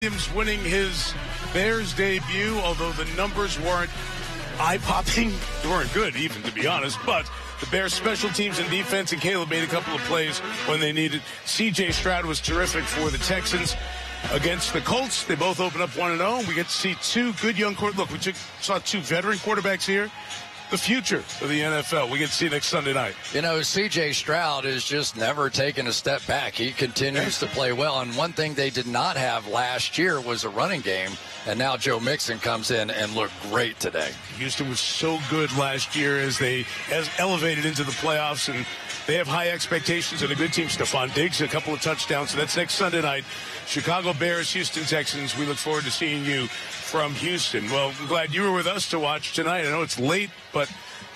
Williams winning his Bears debut, although the numbers weren't eye-popping. They weren't good, even, to be honest. But the Bears' special teams and defense, and Caleb made a couple of plays when they needed. C.J. Stroud was terrific for the Texans against the Colts. They both opened up 1-0. We get to see two good young quarterbacks. Look, we saw two veteran quarterbacks here. The future of the NFL. We get to see next Sunday night. You know, C.J. Stroud has just never taken a step back. He continues to play well. And one thing they did not have last year was a running game. And now Joe Mixon comes in and looked great today. Houston was so good last year as elevated into the playoffs. And they have high expectations and a good team. Stephon Diggs, a couple of touchdowns. So that's next Sunday night. Chicago Bears, Houston Texans. We look forward to seeing you from Houston. Well, I'm glad you were with us to watch tonight. I know it's late, but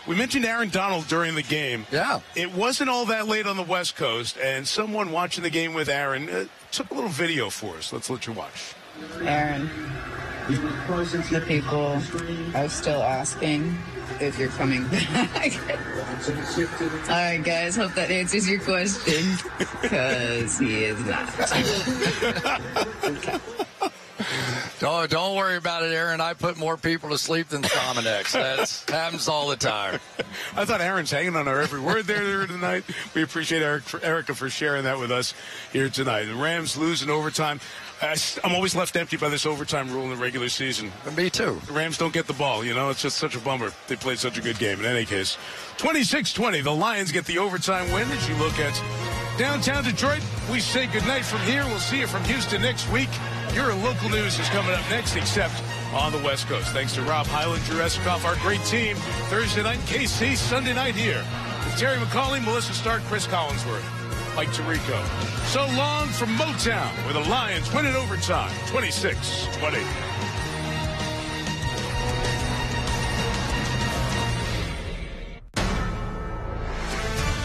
we mentioned Aaron Donald during the game. Yeah. It wasn't all that late on the West Coast, and someone watching the game with Aaron took a little video for us. Let's let you watch. Aaron, the people are still asking if you're coming back. All right, guys, hope that answers your question, because he is not. Okay. Don't worry about it, Aaron. I put more people to sleep than Sominex. That happens all the time. I thought Aaron's hanging on our every word there tonight. We appreciate Erica for sharing that with us here tonight. The Rams lose in overtime. I'm always left empty by this overtime rule in the regular season. Me too. The Rams don't get the ball, you know. It's just such a bummer. They played such a good game. In any case, 26-20, the Lions get the overtime win. As you look at downtown Detroit, we say goodnight from here. We'll see you from Houston next week. Your local news is coming up next, except on the West Coast. Thanks to Rob Hyland, Drew Esikoff, our great team. Thursday night, KC, Sunday night here. With Terry McCauley, Melissa Stark, Chris Collinsworth, Mike Tirico. So long from Motown, where the Lions win in overtime, 26-20.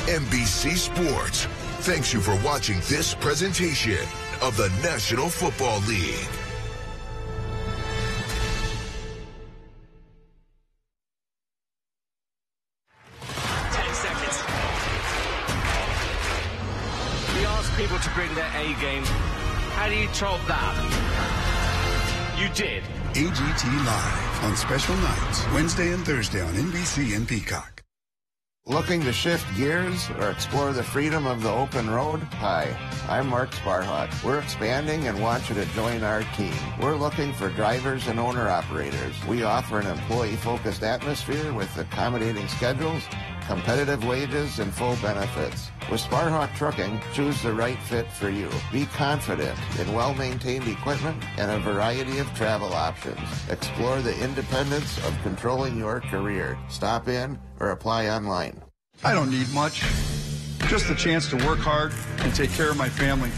NBC Sports thanks you for watching this presentation of the National Football League. People to bring their A game. How do you top that? You did. AGT Live on special nights, Wednesday and Thursday on NBC and Peacock. Looking to shift gears or explore the freedom of the open road? Hi, I'm Mark Sparhawk. We're expanding and want you to join our team. We're looking for drivers and owner-operators. We offer an employee-focused atmosphere with accommodating schedules, competitive wages, and full benefits. With Sparhawk Trucking, choose the right fit for you. Be confident in well-maintained equipment and a variety of travel options. Explore the independence of controlling your career. Stop in or apply online. I don't need much. Just the chance to work hard and take care of my family.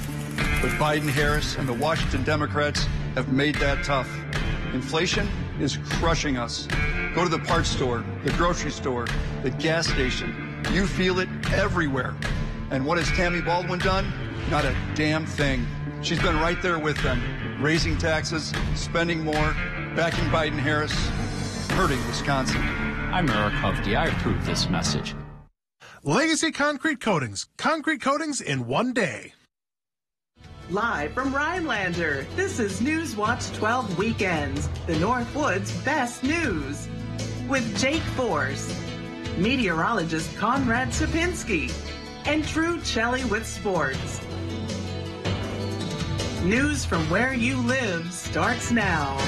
But Biden-Harris and the Washington Democrats have made that tough. Inflation is crushing us. Go to the parts store, the grocery store, the gas station. You feel it everywhere. And what has Tammy Baldwin done? Not a damn thing. She's been right there with them, raising taxes, spending more, backing Biden-Harris, hurting Wisconsin. I'm Eric Hovde. I approve this message. Legacy Concrete Coatings. Concrete coatings in one day. Live from Rhinelander, this is News Watch 12 Weekends, the Northwoods' best news. With Jake Force, meteorologist Conrad Sapinski, and Drew Chelly with sports. News from where you live starts now.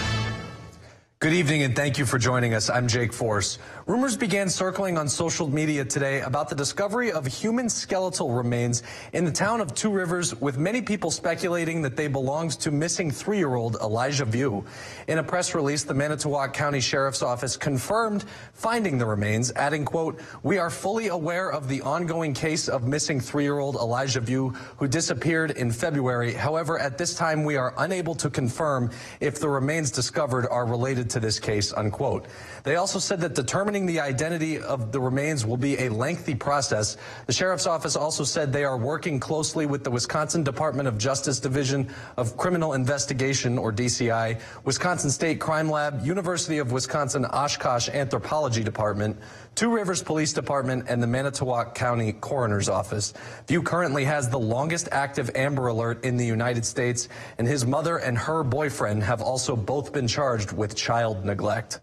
Good evening and thank you for joining us. I'm Jake Force. Rumors began circling on social media today about the discovery of human skeletal remains in the town of Two Rivers, with many people speculating that they belonged to missing 3-year-old Elijah View. In a press release, the Manitowoc County Sheriff's Office confirmed finding the remains, adding, quote, "We are fully aware of the ongoing case of missing 3-year-old Elijah View, who disappeared in February. However, at this time, we are unable to confirm if the remains discovered are related to this case, unquote. They also said that determining the identity of the remains will be a lengthy process. The sheriff's office also said they are working closely with the Wisconsin Department of Justice Division of Criminal Investigation, or DCI, Wisconsin State Crime Lab, University of Wisconsin Oshkosh Anthropology Department, Two Rivers Police Department, and the Manitowoc County Coroner's Office. View currently has the longest active Amber Alert in the United States, and his mother and her boyfriend have also both been charged with child neglect.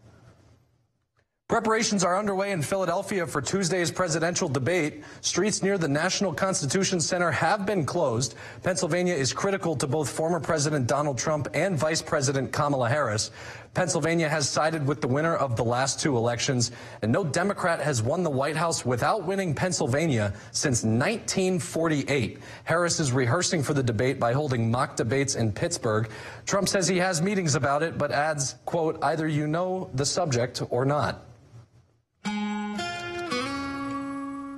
Preparations are underway in Philadelphia for Tuesday's presidential debate. Streets near the National Constitution Center have been closed. Pennsylvania is critical to both former President Donald Trump and Vice President Kamala Harris. Pennsylvania has sided with the winner of the last two elections, and no Democrat has won the White House without winning Pennsylvania since 1948. Harris is rehearsing for the debate by holding mock debates in Pittsburgh. Trump says he has meetings about it, but adds, quote, either you know the subject or not.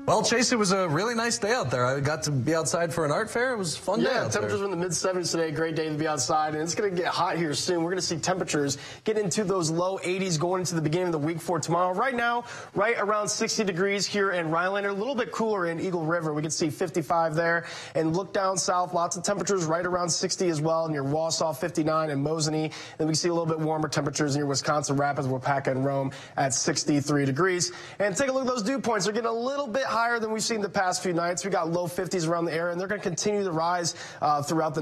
Well, Chase, it was a really nice day out there. I got to be outside for an art fair. It was a fun day out there. Temperatures were in the mid-70s today. Great day to be outside, and it's going to get hot here soon. We're going to see temperatures get into those low 80s going into the beginning of the week for tomorrow. Right now, right around 60 degrees here in Rhinelander. A little bit cooler in Eagle River. We can see 55 there. And look down south, lots of temperatures right around 60 as well near Wausau, 59, and Mosinee. Then we can see a little bit warmer temperatures near Wisconsin Rapids, Wapaka, and Rome at 63 degrees. And take a look at those dew points. They're getting a little bit higher than we've seen the past few nights. We got low 50s around the area, and they're going to continue to rise throughout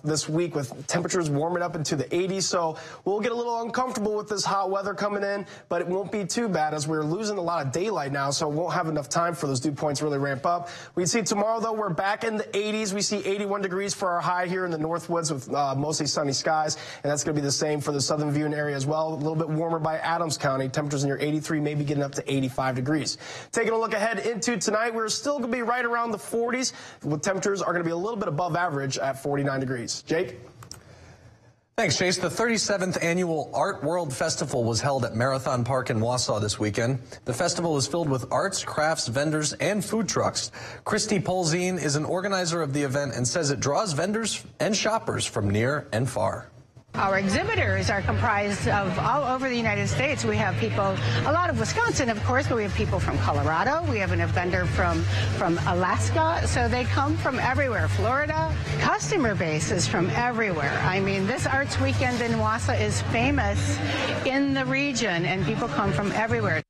this week with temperatures warming up into the 80s. So we'll get a little uncomfortable with this hot weather coming in, but it won't be too bad as we're losing a lot of daylight now, so we won't have enough time for those dew points to really ramp up. We see tomorrow, though, we're back in the 80s. We see 81 degrees for our high here in the Northwoods with mostly sunny skies, and that's going to be the same for the southern viewing area as well. A little bit warmer by Adams County. Temperatures near 83, maybe getting up to 85 degrees. Taking a look ahead into tonight, we're still going to be right around the 40s, with temperatures are going to be a little bit above average at 49 degrees. Jake? Thanks, Chase. The 37th annual Art World Festival was held at Marathon Park in Wausau this weekend. The festival is filled with arts, crafts, vendors, and food trucks. Christy Polzine is an organizer of the event and says it draws vendors and shoppers from near and far. Our exhibitors are comprised of all over the United States. We have people, a lot of Wisconsin, of course, but we have people from Colorado. We have a vendor from Alaska. So they come from everywhere. Florida. Customer base is from everywhere. I mean, this Arts Weekend in Wausau is famous in the region, and people come from everywhere.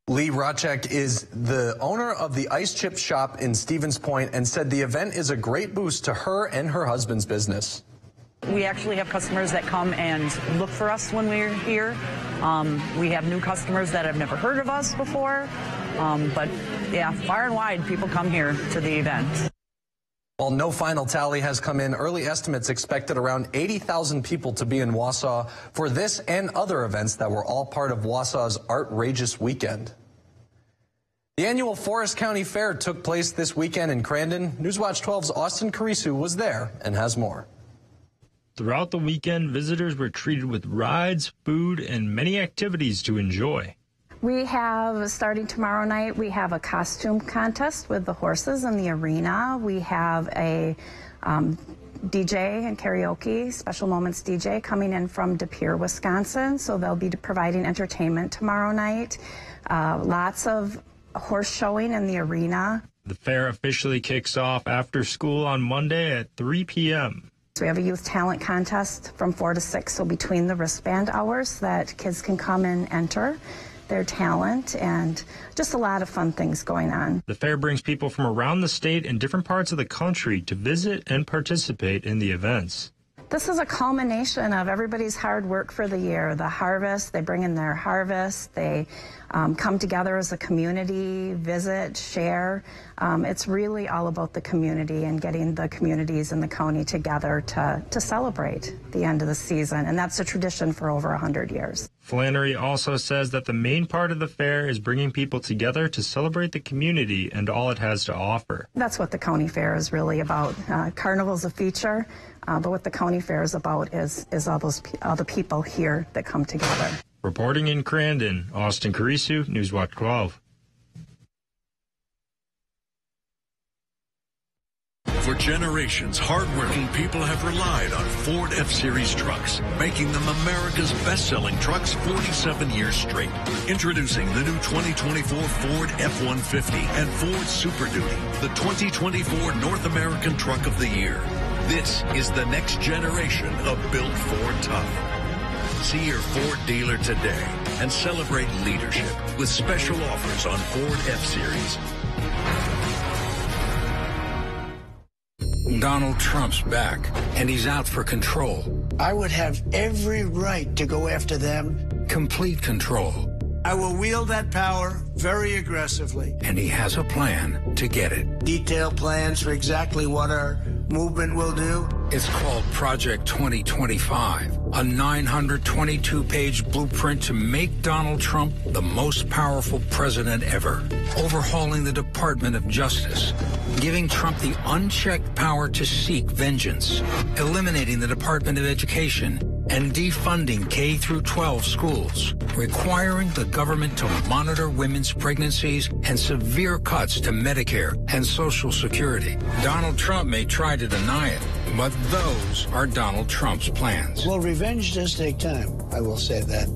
Lee Rocek is the owner of the Ice Chip Shop in Stevens Point and said the event is a great boost to her and her husband's business. We actually have customers that come and look for us when we're here. We have new customers that have never heard of us before. But yeah, far and wide, people come here to the event. While no final tally has come in, early estimates expected around 80,000 people to be in Wausau for this and other events that were all part of Wausau's Artrageous Weekend. The annual Forest County Fair took place this weekend in Crandon. Newswatch 12's Austin Carisu was there and has more. Throughout the weekend, visitors were treated with rides, food, and many activities to enjoy. We have, starting tomorrow night, we have a costume contest with the horses in the arena. We have a DJ and karaoke, Special Moments DJ, coming in from De Pere, Wisconsin. So they'll be providing entertainment tomorrow night. Lots of horse showing in the arena. The fair officially kicks off after school on Monday at 3 p.m. So we have a youth talent contest from 4 to 6, so between the wristband hours that kids can come and enter their talent, and just a lot of fun things going on. The fair brings people from around the state and different parts of the country to visit and participate in the events. This is a culmination of everybody's hard work for the year. The harvest, they bring in their harvest, they come together as a community, visit, share. It's really all about the community and getting the communities in the county together to celebrate the end of the season, and that's a tradition for over 100 years. Flannery also says that the main part of the fair is bringing people together to celebrate the community and all it has to offer. That's what the county fair is really about. Carnival's a feature, but what the county fair is about is all the people here that come together. Reporting in Crandon, Austin Carisu, Newswatch 12. For generations, hardworking people have relied on Ford F-Series trucks, making them America's best-selling trucks 47 years straight. Introducing the new 2024 Ford F-150 and Ford Super Duty, the 2024 North American Truck of the Year. This is the next generation of built Ford tough. See your Ford dealer today and celebrate leadership with special offers on Ford F-Series. Donald Trump's back, and he's out for control. I would have every right to go after them. Complete control. I will wield that power very aggressively. And he has a plan to get it. Detailed plans for exactly what our movement will do. It's called Project 2025, a 922-page blueprint to make Donald Trump the most powerful president ever. Overhauling the Department of Justice, giving Trump the unchecked power to seek vengeance, eliminating the Department of Education, and defunding K-12 schools, requiring the government to monitor women's pregnancies, and severe cuts to Medicare and Social Security. Donald Trump may try to deny it, but those are Donald Trump's plans. Well, revenge does take time, I will say that.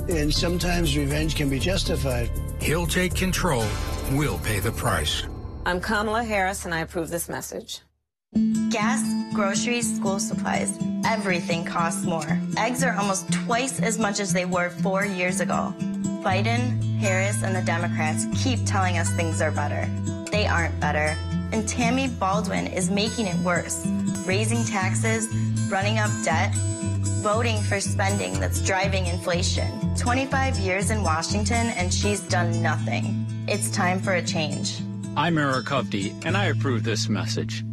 And sometimes revenge can be justified. He'll take control. We'll pay the price. I'm Kamala Harris, and I approve this message. Gas, groceries, school supplies, everything costs more. Eggs are almost twice as much as they were 4 years ago. Biden, Harris, and the Democrats keep telling us things are better. They aren't better. And Tammy Baldwin is making it worse. Raising taxes, running up debt, voting for spending that's driving inflation. 25 years in Washington, and she's done nothing. It's time for a change. I'm Eric Hovde, and I approve this message.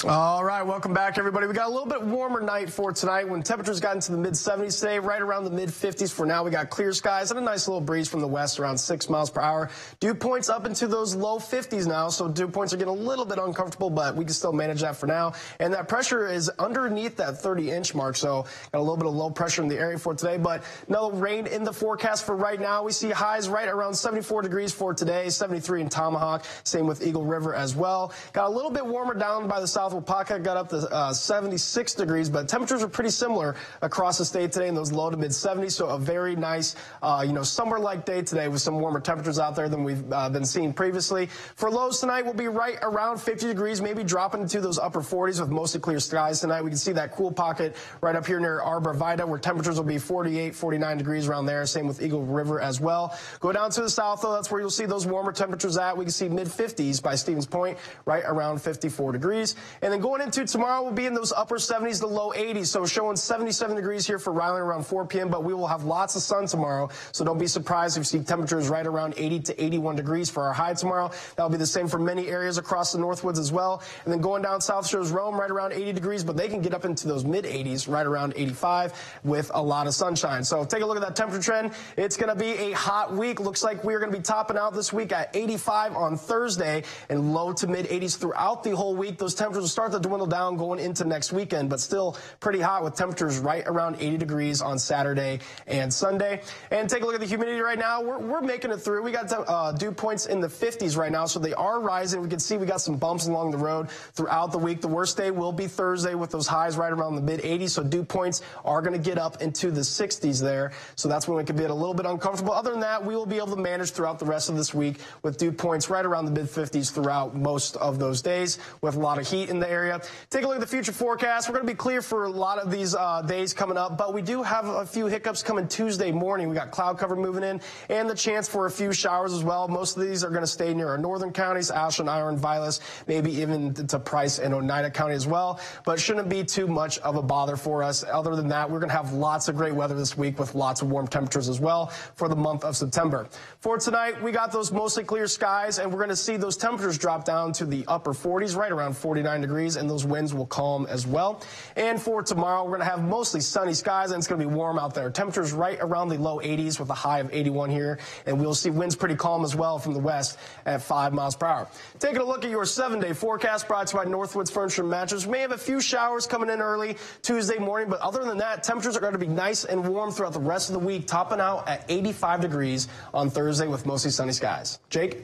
All right, welcome back, everybody. We got a little bit warmer night for tonight when temperatures got into the mid-70s today, right around the mid-50s for now. We got clear skies and a nice little breeze from the west around 6 miles per hour. Dew points up into those low 50s now, so dew points are getting a little bit uncomfortable, but we can still manage that for now. And that pressure is underneath that 30-inch mark, so got a little bit of low pressure in the area for today, but no rain in the forecast for right now. We see highs right around 74 degrees for today, 73 in Tomahawk, same with Eagle River as well. Got a little bit warmer down by the south. Wapaka got up to 76 degrees, but temperatures are pretty similar across the state today in those low to mid 70s. So a very nice, summer-like day today with some warmer temperatures out there than we've been seeing previously. For lows tonight, we'll be right around 50 degrees, maybe dropping into those upper 40s with mostly clear skies tonight. We can see that cool pocket right up here near Arbor Vitae, where temperatures will be 48, 49 degrees around there. Same with Eagle River as well. Go down to the south, though. That's where you'll see those warmer temperatures at. We can see mid 50s by Stevens Point, right around 54 degrees. And then going into tomorrow, we'll be in those upper 70s to low 80s. So showing 77 degrees here for Ryland around 4 p.m. But we will have lots of sun tomorrow. So don't be surprised if you see temperatures right around 80 to 81 degrees for our high tomorrow. That'll be the same for many areas across the Northwoods as well. And then going down south shows Rome right around 80 degrees, but they can get up into those mid 80s, right around 85 with a lot of sunshine. So take a look at that temperature trend. It's going to be a hot week. Looks like we're going to be topping out this week at 85 on Thursday and low to mid 80s throughout the whole week. Those temperatures will start to dwindle down going into next weekend, but still pretty hot with temperatures right around 80 degrees on Saturday and Sunday. And take a look at the humidity right now. We're making it through. We got dew points in the 50s right now, so they are rising. We can see we got some bumps along the road throughout the week. The worst day will be Thursday with those highs right around the mid 80s, so dew points are going to get up into the 60s there. So that's when we can be a little bit uncomfortable. Other than that, we will be able to manage throughout the rest of this week with dew points right around the mid 50s throughout most of those days with a lot of heat in the area. Take a look at the future forecast. We're going to be clear for a lot of these days coming up, but we do have a few hiccups coming Tuesday morning. We got cloud cover moving in and the chance for a few showers as well. Most of these are going to stay near our northern counties, Ashland, Iron, Vilas, maybe even to Price and Oneida County as well, but shouldn't be too much of a bother for us. Other than that, we're going to have lots of great weather this week with lots of warm temperatures as well for the month of September. For tonight, we got those mostly clear skies, and we're going to see those temperatures drop down to the upper 40s, right around 49 79 degrees, and those winds will calm as well. And for tomorrow, we're going to have mostly sunny skies, and it's going to be warm out there. Temperatures right around the low 80s with a high of 81 here, and we'll see winds pretty calm as well from the west at 5 miles per hour. Taking a look at your 7-day forecast brought to you by Northwoods Furniture and Mattress. We may have a few showers coming in early Tuesday morning, but other than that, temperatures are going to be nice and warm throughout the rest of the week, topping out at 85 degrees on Thursday with mostly sunny skies. Jake?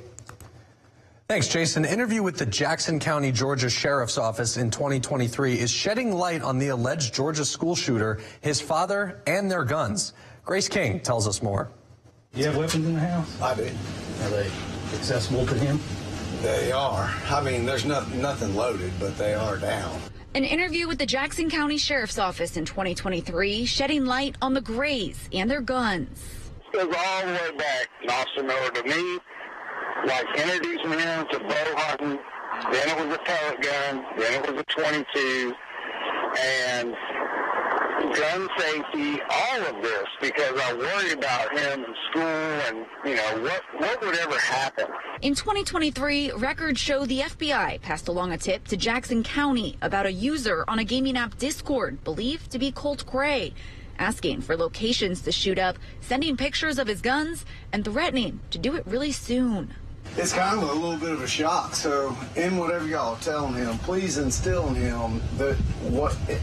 Thanks, Jason. An interview with the Jackson County, Georgia Sheriff's Office in 2023 is shedding light on the alleged Georgia school shooter, his father, and their guns. Grace King tells us more. Do you have weapons in the house? I do. Are they accessible to him? They are. I mean, there's nothing loaded, but they are down. An interview with the Jackson County Sheriff's Office in 2023 shedding light on the Grays and their guns. It goes all the way back. An officer Miller to me, like introducing him to bow hunting. Then it was a pellet gun. Then it was a 22. And gun safety, all of this, because I worry about him in school and, you know, what would ever happen. In 2023, records show the FBI passed along a tip to Jackson County about a user on a gaming app Discord believed to be Colt Gray, asking for locations to shoot up, sending pictures of his guns, and threatening to do it really soon. It's kind of a little bit of a shock. So in whatever y'all are telling him, please instill in him that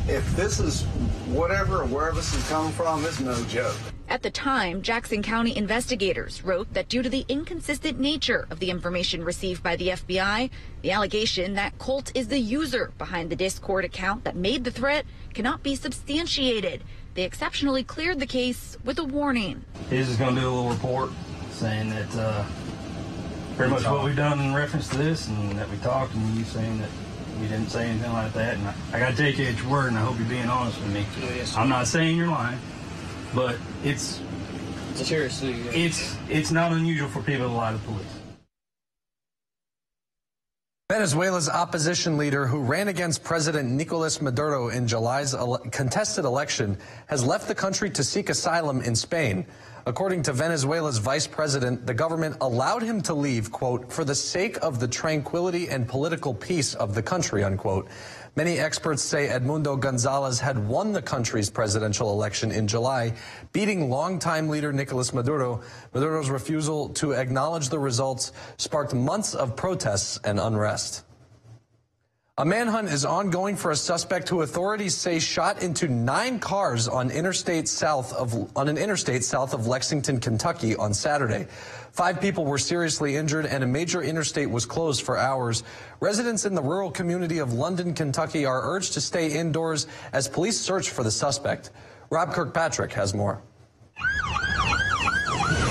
if this is whatever or wherever this is coming from, it's no joke. At the time, Jackson County investigators wrote that due to the inconsistent nature of the information received by the FBI, the allegation that Colt is the user behind the Discord account that made the threat cannot be substantiated. They exceptionally cleared the case with a warning. He's just going to do a little report saying that pretty much what we've done in reference to this, and that we talked, and you saying that we didn't say anything like that. And I got to take you at your word, and I hope you're being honest with me. Yes, I'm not saying you're lying, but it's seriously, it's not unusual for people to lie to the police. Venezuela's opposition leader, who ran against President Nicolas Maduro in July's contested election, has left the country to seek asylum in Spain. According to Venezuela's vice president, the government allowed him to leave, quote, for the sake of the tranquility and political peace of the country, unquote. Many experts say Edmundo Gonzalez had won the country's presidential election in July, beating longtime leader Nicolas Maduro. Maduro's refusal to acknowledge the results sparked months of protests and unrest. A manhunt is ongoing for a suspect who authorities say shot into 9 cars on an interstate south of Lexington, Kentucky on Saturday. 5 people were seriously injured and a major interstate was closed for hours. Residents in the rural community of London, Kentucky are urged to stay indoors as police search for the suspect. Rob Kirkpatrick has more.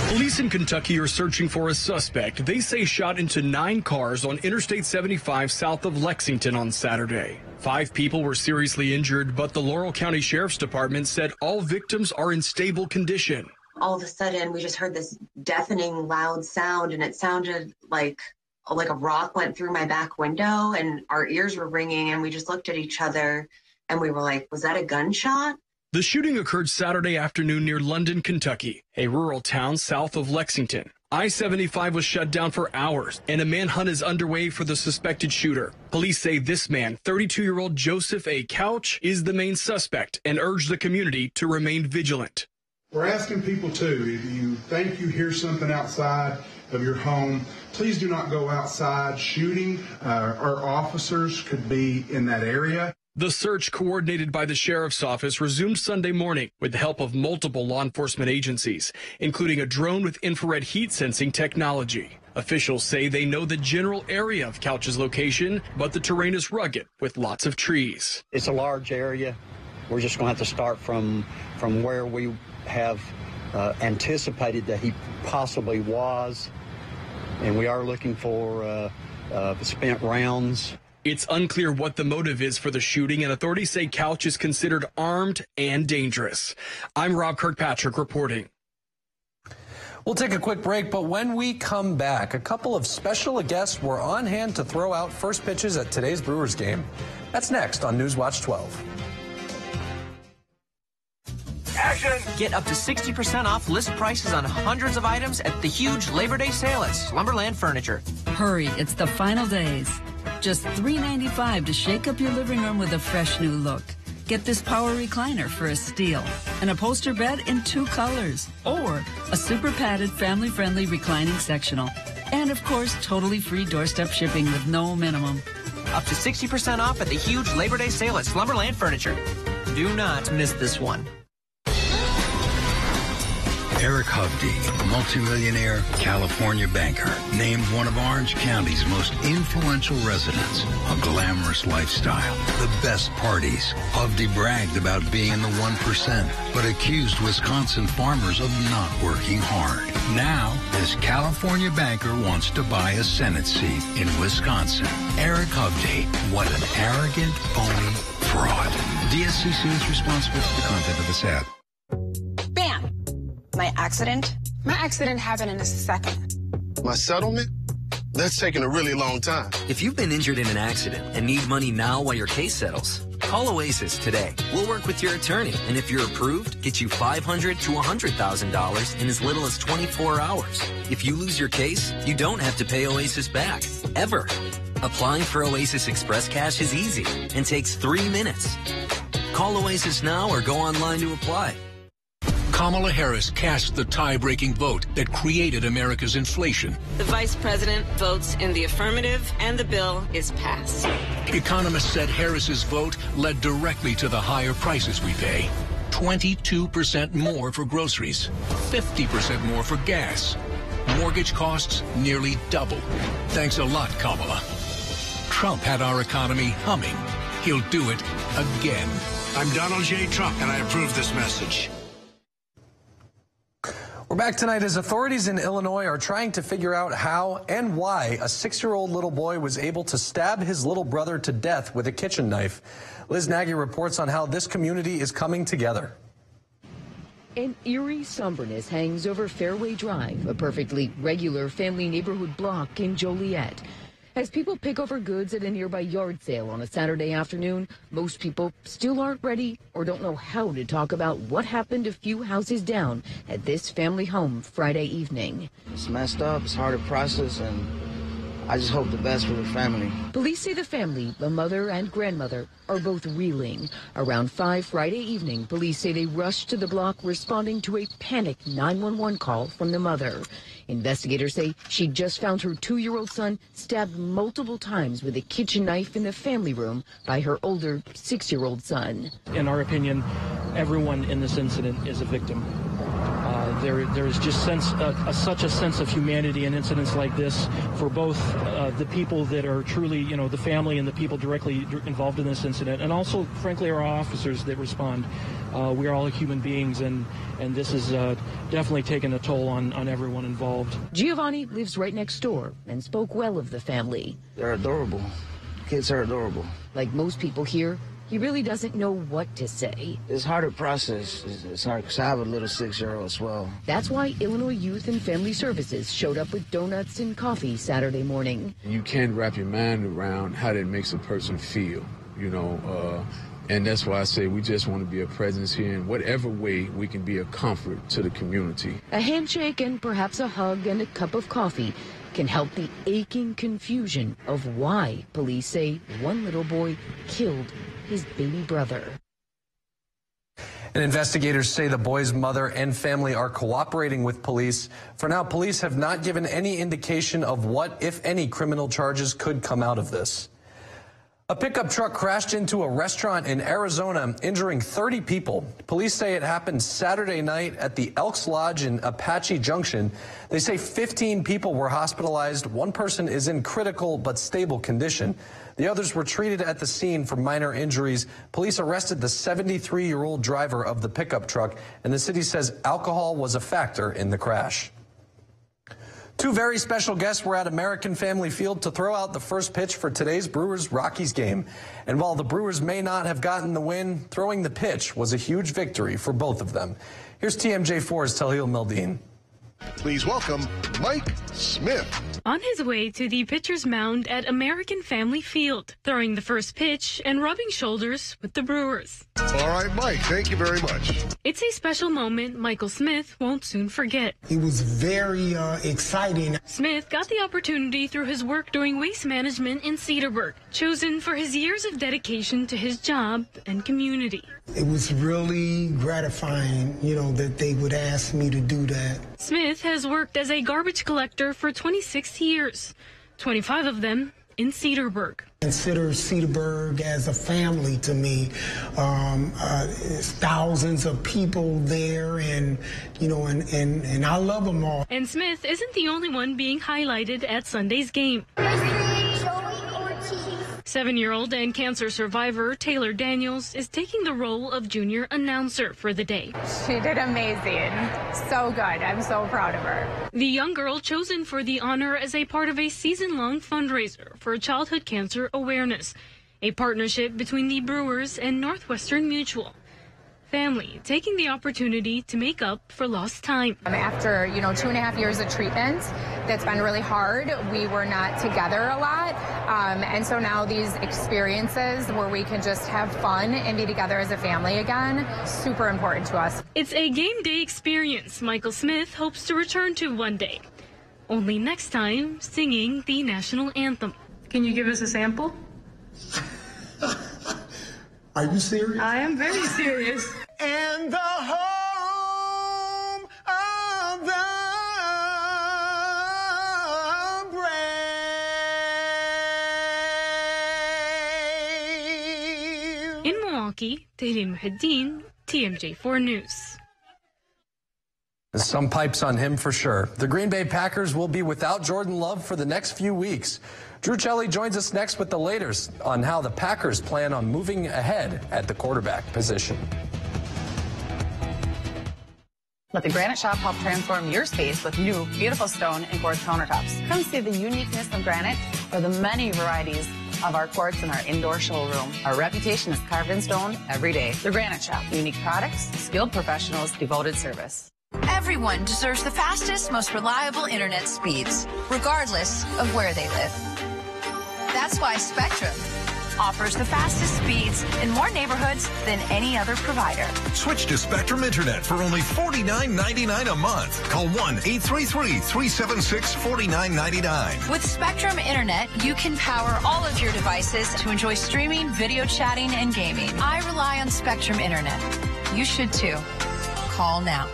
Police in Kentucky are searching for a suspect they say shot into 9 cars on Interstate 75 south of Lexington on Saturday. 5 people were seriously injured, but the Laurel County Sheriff's Department said all victims are in stable condition. All of a sudden, we just heard this deafening loud sound, and it sounded like a rock went through my back window, and our ears were ringing, and we just looked at each other, and we were like, was that a gunshot? The shooting occurred Saturday afternoon near London, Kentucky, a rural town south of Lexington. I-75 was shut down for hours, and a manhunt is underway for the suspected shooter. Police say this man, 32-year-old Joseph A. Couch, is the main suspect and urge the community to remain vigilant. We're asking people, too, if you think you hear something outside of your home, please do not go outside shooting. Our officers could be in that area. The search, coordinated by the Sheriff's Office, resumed Sunday morning with the help of multiple law enforcement agencies, including a drone with infrared heat sensing technology. Officials say they know the general area of Couch's location, but the terrain is rugged with lots of trees. It's a large area. We're just going to have to start from where we have anticipated that he possibly was, and we are looking for spent rounds. It's unclear what the motive is for the shooting, and authorities say Couch is considered armed and dangerous. I'm Rob Kirkpatrick reporting. We'll take a quick break, but when we come back, a couple of special guests were on hand to throw out first pitches at today's Brewers game. That's next on Newswatch 12. Action! Get up to 60% off list prices on hundreds of items at the huge Labor Day sale at Slumberland Furniture. Hurry, it's the final days. Just $3.95 to shake up your living room with a fresh new look. Get this power recliner for a steal, an upholstered bed in 2 colors, or a super padded family-friendly reclining sectional. And of course, totally free doorstep shipping with no minimum. Up to 60% off at the huge Labor Day sale at Slumberland Furniture. Do not miss this one. Eric Hovde, multimillionaire California banker, named one of Orange County's most influential residents. A glamorous lifestyle, the best parties. Hovde bragged about being in the 1%, but accused Wisconsin farmers of not working hard. Now, this California banker wants to buy a Senate seat in Wisconsin. Eric Hovde, what an arrogant, phony fraud. DSCC is responsible for the content of this ad. Bam! My accident? My accident happened in a second. My settlement? That's taking a really long time. If you've been injured in an accident and need money now while your case settles, call Oasis today. We'll work with your attorney, and if you're approved, get you $500,000 to $100,000 in as little as 24 hours. If you lose your case, you don't have to pay Oasis back, ever. Applying for Oasis Express Cash is easy and takes 3 minutes. Call Oasis now or go online to apply. Kamala Harris cast the tie-breaking vote that created America's inflation. The vice president votes in the affirmative, and the bill is passed. Economists said Harris's vote led directly to the higher prices we pay. 22% more for groceries, 50% more for gas. Mortgage costs nearly double. Thanks a lot, Kamala. Trump had our economy humming. He'll do it again. I'm Donald J. Trump, and I approve this message. We're back tonight as authorities in Illinois are trying to figure out how and why a 6-year-old little boy was able to stab his little brother to death with a kitchen knife. Liz Nagy reports on how this community is coming together. An eerie somberness hangs over Fairway Drive, a perfectly regular family neighborhood block in Joliet. As people pick over goods at a nearby yard sale on a Saturday afternoon, most people still aren't ready or don't know how to talk about what happened a few houses down at this family home Friday evening. It's messed up, it's hard to process, and I just hope the best for the family. Police say the family, the mother and grandmother, are both reeling. Around 5 Friday evening, police say they rushed to the block responding to a panicked 911 call from the mother. Investigators say she just found her 2-year-old son stabbed multiple times with a kitchen knife in the family room by her older 6-year-old son. In our opinion, everyone in this incident is a victim. There is just such a sense of humanity in incidents like this for both the people that are truly, the family and the people directly involved in this incident, and also, frankly, our officers that respond. We are all human beings, and this has definitely taken a toll on everyone involved. Giovanni lives right next door and spoke well of the family. They're adorable. Kids are adorable. Like most people here, he really doesn't know what to say. It's hard to process. It's hard because I have a little 6-year-old as well. That's why Illinois Youth and Family Services showed up with donuts and coffee Saturday morning. You can't wrap your mind around how that makes a person feel, and that's why I say we just want to be a presence here in whatever way we can be a comfort to the community. A handshake and perhaps a hug and a cup of coffee can help the aching confusion of why police say one little boy killed his baby brother. And investigators say the boy's mother and family are cooperating with police. For now, police have not given any indication of what, if any, criminal charges could come out of this. A pickup truck crashed into a restaurant in Arizona, injuring 30 people. Police say it happened Saturday night at the Elks Lodge in Apache Junction. They say 15 people were hospitalized. One person is in critical but stable condition. The others were treated at the scene for minor injuries. Police arrested the 73-year-old driver of the pickup truck, and the city says alcohol was a factor in the crash. 2 very special guests were at American Family Field to throw out the first pitch for today's Brewers-Rockies game. And while the Brewers may not have gotten the win, throwing the pitch was a huge victory for both of them. Here's TMJ4's Talil Meldine. Please welcome Mike Smith. on his way to the pitcher's mound at American Family Field, throwing the first pitch and rubbing shoulders with the Brewers. All right, Mike, thank you very much. It's a special moment Michael Smith won't soon forget. It was very exciting. Smith got the opportunity through his work doing waste management in Cedarburg, chosen for his years of dedication to his job and community. It was really gratifying, that they would ask me to do that. Smith has worked as a garbage collector for 26 years, 25 of them in Cedarburg. Consider Cedarburg as a family to me. There's thousands of people there, and I love them all. And Smith isn't the only one being highlighted at Sunday's game. 7-year-old and cancer survivor Taylor Daniels is taking the role of junior announcer for the day. She did amazing. So good. I'm so proud of her. The young girl chosen for the honor as a part of a season-long fundraiser for childhood cancer awareness, a partnership between the Brewers and Northwestern Mutual. Family taking the opportunity to make up for lost time. After, 2.5 years of treatment, that's been really hard. We were not together a lot. And so now these experiences where we can just have fun and be together as a family again, super important to us. It's a game day experience Michael Smith hopes to return to one day. Only next time singing the national anthem. Can you give us a sample? Are you serious? I am very serious. And the home of the brave. In Milwaukee, Tahrim Muhiddin, TMJ4 News. Some pipes on him for sure. The Green Bay Packers will be without Jordan Love for the next few weeks. Drew Chelly joins us next with the latest on how the Packers plan on moving ahead at the quarterback position. Let the Granite Shop help transform your space with new, beautiful stone and quartz countertops. Come see the uniqueness of granite or the many varieties of our quartz in our indoor showroom. Our reputation is carved in stone every day. The Granite Shop. Unique products, skilled professionals, devoted service. Everyone deserves the fastest, most reliable internet speeds, regardless of where they live. That's why Spectrum offers the fastest speeds in more neighborhoods than any other provider. Switch to Spectrum Internet for only $49.99 a month. Call 1-833-376-4999. With Spectrum Internet, you can power all of your devices to enjoy streaming, video chatting, and gaming. I rely on Spectrum Internet. You should too. Call now.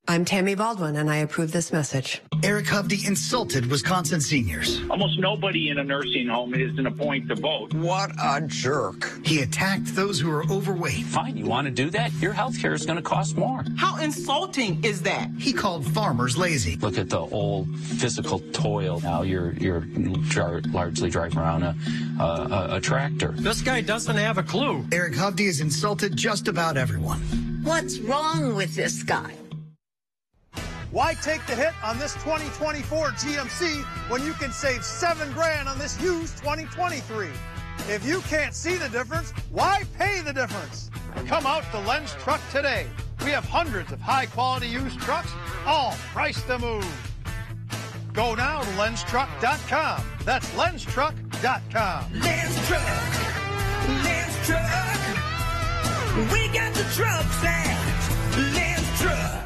I'm Tammy Baldwin, and I approve this message. Eric Hovde insulted Wisconsin seniors. Almost nobody in a nursing home is in a point to vote. What a jerk. He attacked those who are overweight. Fine, you want to do that? Your health care is going to cost more. How insulting is that? He called farmers lazy. Look at the old physical toil. Now you're largely driving around a tractor. This guy doesn't have a clue. Eric Hovde has insulted just about everyone. What's wrong with this guy? Why take the hit on this 2024 GMC when you can save $7,000 on this used 2023? If you can't see the difference, why pay the difference? Come out to Len's Truck today. We have hundreds of high-quality used trucks, all priced to move. Go now to lenstruck.com. That's lenstruck.com. Len's Truck. Len's Truck. We got the trucks at Len's Truck.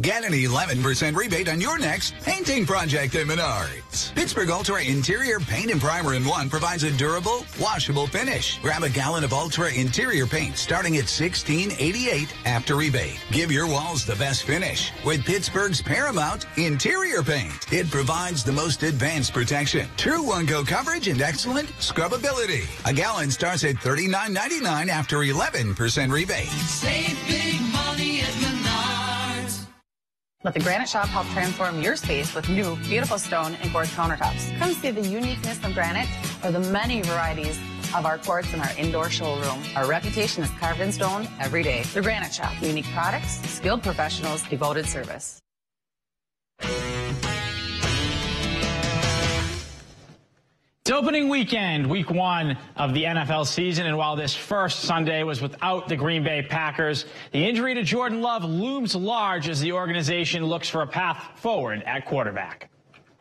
Get an 11% rebate on your next painting project at Menards. Pittsburgh Ultra Interior Paint and Primer in One provides a durable, washable finish. Grab a gallon of Ultra Interior Paint starting at $16.88 after rebate. Give your walls the best finish with Pittsburgh's Paramount Interior Paint. It provides the most advanced protection, true one-coat coverage, and excellent scrubbability. A gallon starts at $39.99 after 11% rebate. Save big money at Menards. Let the Granite Shop help transform your space with new, beautiful stone and quartz countertops. Come see the uniqueness of granite or the many varieties of our quartz in our indoor showroom. Our reputation is carved in stone every day. The Granite Shop. Unique products, skilled professionals, devoted service. It's opening weekend, week one of the NFL season, and while this first Sunday was without the Green Bay Packers, the injury to Jordan Love looms large as the organization looks for a path forward at quarterback.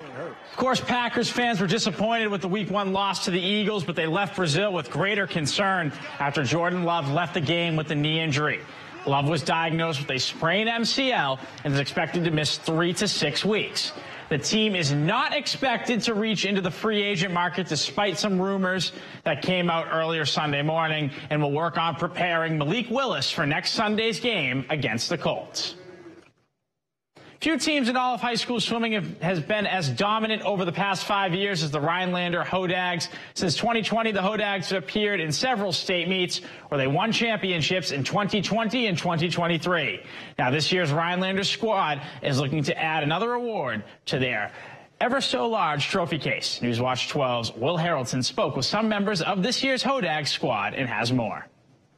Of course, Packers fans were disappointed with the Week 1 loss to the Eagles, but they left Brazil with greater concern after Jordan Love left the game with a knee injury. Love was diagnosed with a sprained MCL and is expected to miss 3 to 6 weeks. The team is not expected to reach into the free agent market despite some rumors that came out earlier Sunday morning, and will work on preparing Malik Willis for next Sunday's game against the Colts. Few teams in all of high school swimming has been as dominant over the past 5 years as the Rhinelander Hodags. Since 2020, the Hodags have appeared in several state meets where they won championships in 2020 and 2023. Now, this year's Rhinelander squad is looking to add another award to their ever so large trophy case. Newswatch 12's Will Harrelson spoke with some members of this year's Hodag squad and has more.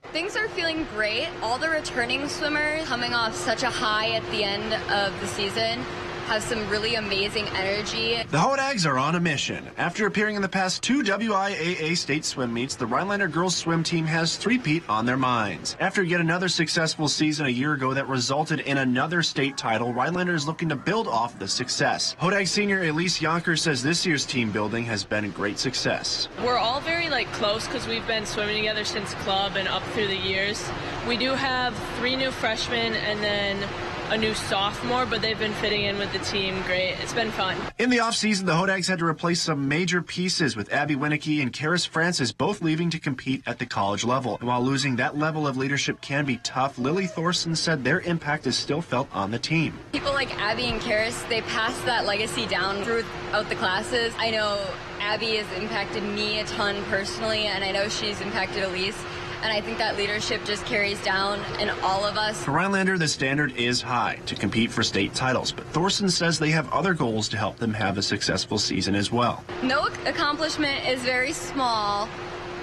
Things are feeling great. All the returning swimmers coming off such a high at the end of the season have some really amazing energy. The Hodags are on a mission. After appearing in the past 2 WIAA state swim meets, the Rhinelander girls swim team has three-peat on their minds. After yet another successful season a year ago that resulted in another state title, Rhinelander is looking to build off the success. Hodag senior Elise Yonker says this year's team building has been a great success. We're all very close because we've been swimming together since club and up through the years. We do have 3 new freshmen and then a new sophomore, but they've been fitting in with the team great. It's been fun. In the offseason, the Hodags had to replace some major pieces, with Abby Winicky and Karis Francis both leaving to compete at the college level. And while losing that level of leadership can be tough, Lily Thorson said their impact is still felt on the team. People like Abby and Karis, they pass that legacy down throughout the classes. I know Abby has impacted me a ton personally, and I know she's impacted Elise. And I think that leadership just carries down in all of us. For Rhinelander, the standard is high to compete for state titles, but Thorson says they have other goals to help them have a successful season as well. No accomplishment is very small,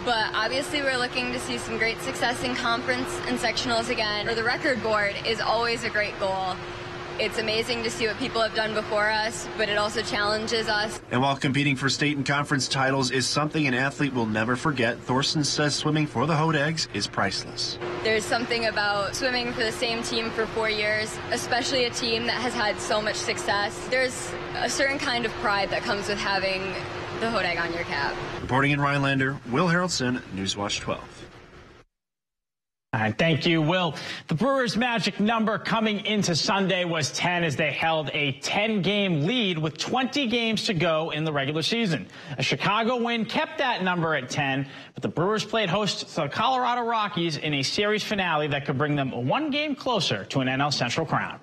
but obviously we're looking to see some great success in conference and sectionals again. Or the record board is always a great goal. It's amazing to see what people have done before us, but it also challenges us. And while competing for state and conference titles is something an athlete will never forget, Thorson says swimming for the Hodags is priceless. There's something about swimming for the same team for 4 years, especially a team that has had so much success. There's a certain kind of pride that comes with having the Hodag on your cap. Reporting in Rhinelander, Will Harrelson, Newswatch 12. All right, thank you, Will. The Brewers' magic number coming into Sunday was 10 as they held a 10-game lead with 20 games to go in the regular season. A Chicago win kept that number at 10, but the Brewers played host to the Colorado Rockies in a series finale that could bring them 1 game closer to an NL Central crown.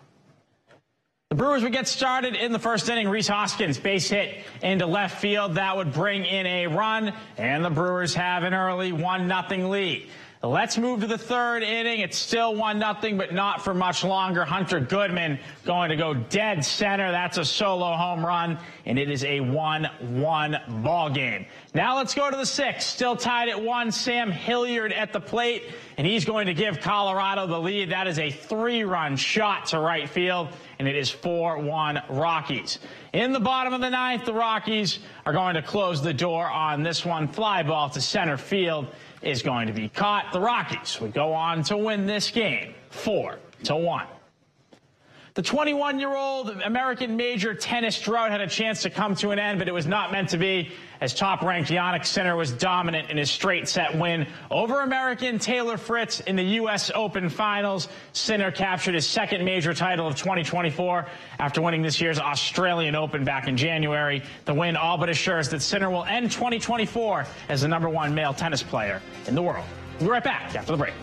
The Brewers would get started in the first inning. Rhys Hoskins base hit into left field. That would bring in a run, and the Brewers have an early 1-0 lead. Let's move to the third inning. It's still 1-0, but not for much longer. Hunter Goodman going to go dead center. That's a solo home run, and it is a 1-1 ball game. Now let's go to the sixth. Still tied at 1. Sam Hilliard at the plate, and he's going to give Colorado the lead. That is a 3-run shot to right field, and it is 4-1 Rockies. In the bottom of the ninth, the Rockies are going to close the door on this one. Fly ball to center field is going to be caught. The Rockies would go on to win this game 4-1. The 21-year-old American major tennis drought had a chance to come to an end, but it was not meant to be, as top-ranked Jannik Sinner was dominant in his straight-set win over American Taylor Fritz in the U.S. Open Finals. Sinner captured his second major title of 2024 after winning this year's Australian Open back in January. The win all but assures that Sinner will end 2024 as the #1 male tennis player in the world. We'll be right back after the break.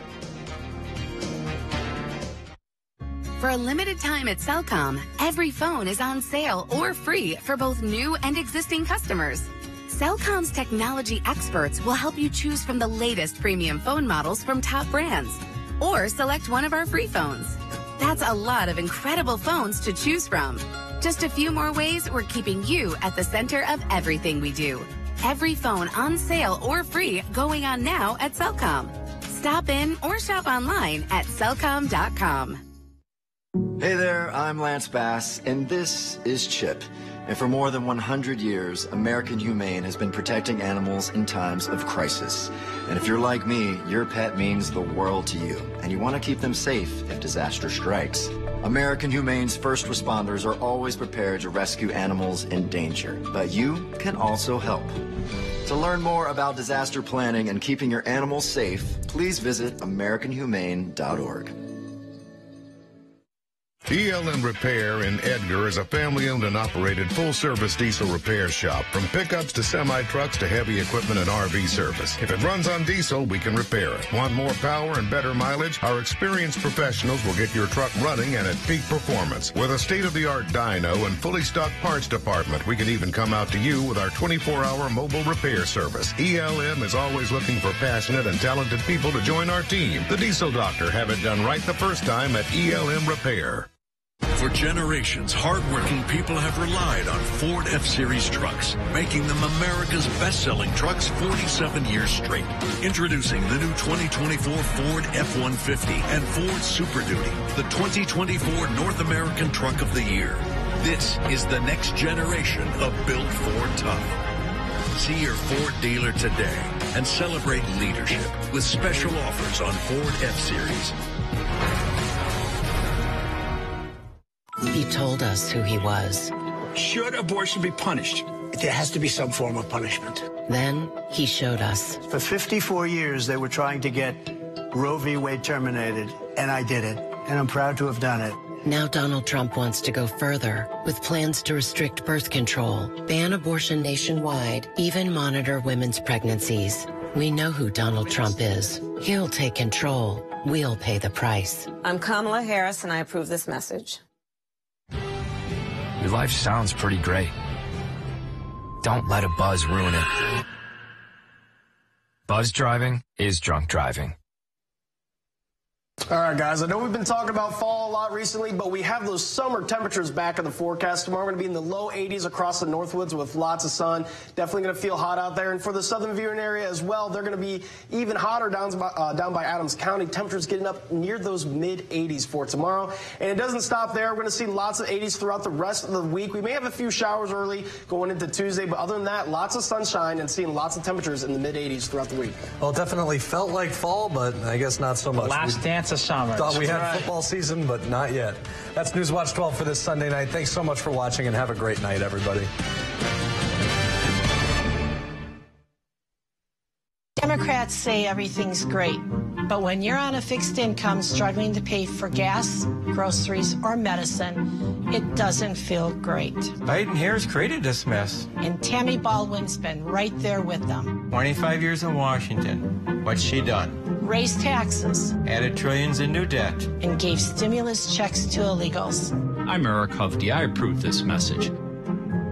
For a limited time at Cellcom, every phone is on sale or free for both new and existing customers. Cellcom's technology experts will help you choose from the latest premium phone models from top brands, or select one of our free phones. That's a lot of incredible phones to choose from. Just a few more ways we're keeping you at the center of everything we do. Every phone on sale or free going on now at Cellcom. Stop in or shop online at Cellcom.com. Hey there, I'm Lance Bass, and this is Chip. And for more than 100 years, American Humane has been protecting animals in times of crisis. And if you're like me, your pet means the world to you, and you want to keep them safe if disaster strikes. American Humane's first responders are always prepared to rescue animals in danger, but you can also help. To learn more about disaster planning and keeping your animals safe, please visit AmericanHumane.org. ELM Repair in Edgar is a family-owned and operated full-service diesel repair shop. From pickups to semi-trucks to heavy equipment and RV service. If it runs on diesel, we can repair it. Want more power and better mileage? Our experienced professionals will get your truck running and at peak performance. With a state-of-the-art dyno and fully stocked parts department, we can even come out to you with our 24-hour mobile repair service. ELM is always looking for passionate and talented people to join our team. The Diesel Doctor have it done right the first time at ELM Repair. For generations, hardworking people have relied on Ford F-Series trucks, making them America's best-selling trucks 47 years straight. Introducing the new 2024 Ford F-150 and Ford Super Duty, the 2024 North American Truck of the Year. This is the next generation of Built Ford Tough. See your Ford dealer today and celebrate leadership with special offers on Ford F-Series. He told us who he was. Should abortion be punished? There has to be some form of punishment. Then he showed us. For 54 years, they were trying to get Roe v. Wade terminated, and I did it, and I'm proud to have done it. Now Donald Trump wants to go further with plans to restrict birth control, ban abortion nationwide, even monitor women's pregnancies. We know who Donald Trump is. He'll take control. We'll pay the price. I'm Kamala Harris, and I approve this message. Your life sounds pretty great. Don't let a buzz ruin it. Buzz driving is drunk driving. All right, guys, I know we've been talking about fall a lot recently, but we have those summer temperatures back in the forecast. Tomorrow we're going to be in the low 80s across the Northwoods with lots of sun. Definitely going to feel hot out there. And for the southern viewing area as well, they're going to be even hotter down by Adams County. Temperatures getting up near those mid-80s for tomorrow. And it doesn't stop there. We're going to see lots of 80s throughout the rest of the week. We may have a few showers early going into Tuesday, but other than that, lots of sunshine and seeing lots of temperatures in the mid-80s throughout the week. Well, it definitely felt like fall, but I guess not so much. Last dance of summer. Thought we had football season, but not yet. That's Newswatch 12 for this Sunday night. Thanks so much for watching, and have a great night, everybody. Democrats say everything's great, but when you're on a fixed income struggling to pay for gas, groceries, or medicine, it doesn't feel great. Biden-Harris created this mess. And Tammy Baldwin's been right there with them. 25 years in Washington. What's she done? Raised taxes. Added trillions in new debt. And gave stimulus checks to illegals. I'm Eric Hovde. I approve this message.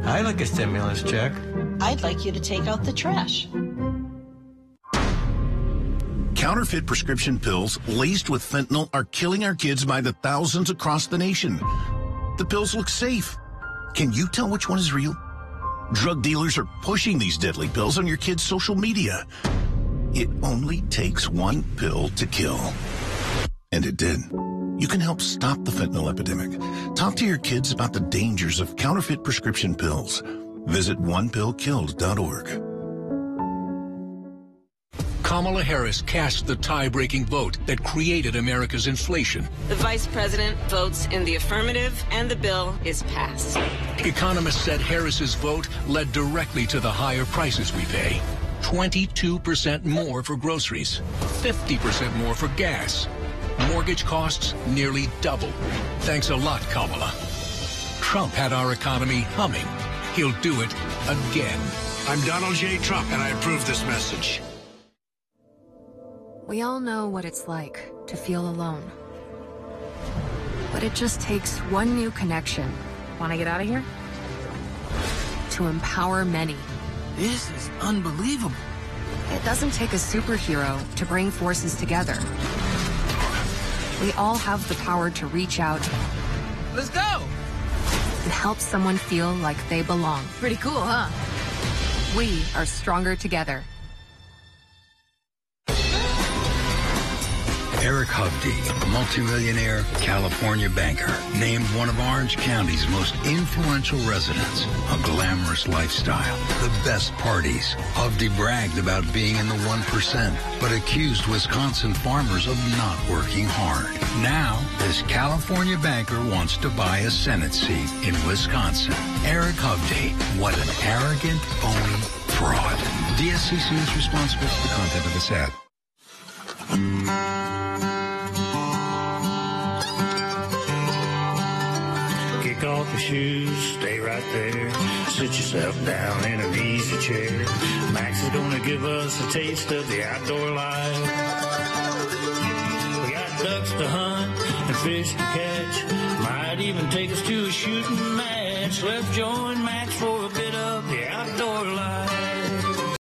I'd like a stimulus check. I'd like you to take out the trash. Counterfeit prescription pills laced with fentanyl are killing our kids by the thousands across the nation. The pills look safe. Can you tell which one is real? Drug dealers are pushing these deadly pills on your kids' social media. It only takes one pill to kill. And it did. You can help stop the fentanyl epidemic. Talk to your kids about the dangers of counterfeit prescription pills. Visit onepillkilled.org. Kamala Harris cast the tie-breaking vote that created America's inflation. The vice president votes in the affirmative, and the bill is passed. Economists said Harris's vote led directly to the higher prices we pay. 22% more for groceries, 50% more for gas. Mortgage costs nearly double. Thanks a lot, Kamala. Trump had our economy humming. He'll do it again. I'm Donald J. Trump, and I approve this message. We all know what it's like to feel alone. But it just takes one new connection. Want to get out of here? To empower many. This is unbelievable. It doesn't take a superhero to bring forces together. We all have the power to reach out. Let's go! And help someone feel like they belong. Pretty cool, huh? We are stronger together. Eric Hovde, multimillionaire California banker, named one of Orange County's most influential residents. A glamorous lifestyle, the best parties. Hovde bragged about being in the 1%, but accused Wisconsin farmers of not working hard. Now, this California banker wants to buy a Senate seat in Wisconsin. Eric Hovde, what an arrogant, phony fraud. DSCC is responsible for the content of this ad. Kick off your shoes, stay right there. Sit yourself down in an easy chair. Max is gonna give us a taste of the outdoor life. We got ducks to hunt and fish to catch. Might even take us to a shooting match. Let's join Max for a bit of the outdoor life.